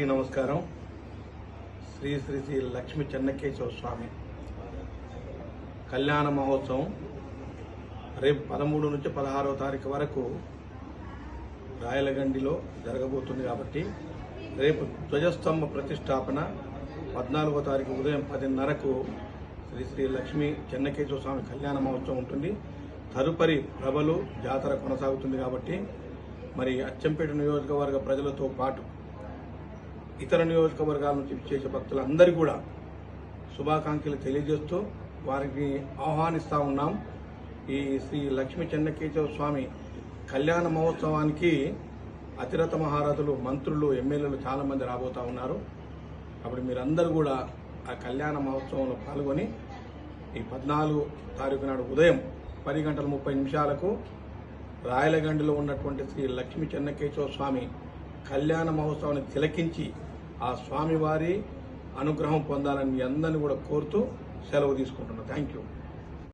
నమస్కారం. శ్రీ శ్రీ శ్రీ లక్ష్మీ చెన్నకేశవ స్వామి కళ్యాణ మహోత్సవం రేపు 13 నుంచి 16వ తారీఖు వరకు రాయలగండిలో జరగబోతుంది. కాబట్టి రేపు ధ్వజస్తంభ ప్రతిష్టాపన 14వ తారీఖు ఉదయం 10:30కు శ్రీ శ్రీ లక్ష్మీ చెన్నకేశవ స్వామి కళ్యాణ మహోత్సవం ఉంటుంది. తదుపరి ప్రభలు జాతర కొనసాగుతుంది. కాబట్టి మరి అచ్చంపేట నియోజకవర్గ ప్రజలతో పాటు ఇతర నియోజకవర్గాల నుంచి విశేష భక్తులందరికీ కూడా శుభాకాంక్షలు తెలియజేస్తూ వారికి ఆహ్వానిస్తూ ఉన్నాం. ఈ శ్రీ లక్ష్మీ చెన్నకేశవ స్వామి కళ్యాణ మహోత్సవానికి అతిరథ మహారథులు, మంత్రులు, ఎమ్మెల్యేలు చాలామంది రాబోతూ ఉన్నారు. కాబట్టి మీరందరూ కూడా ఆ కళ్యాణ మహోత్సవంలో పాల్గొని ఈ 14వ తారీఖు నాడు ఉదయం 10:30 రాయలగండిలో ఉన్నటువంటి శ్రీ లక్ష్మీ చెన్నకేశవ స్వామి కళ్యాణ మహోత్సవాన్ని తిలకించి ఆ స్వామివారి అనుగ్రహం పొందాలని మీ అందరినీ కూడా కోరుతూ సెలవు తీసుకుంటున్నాను. Thank you.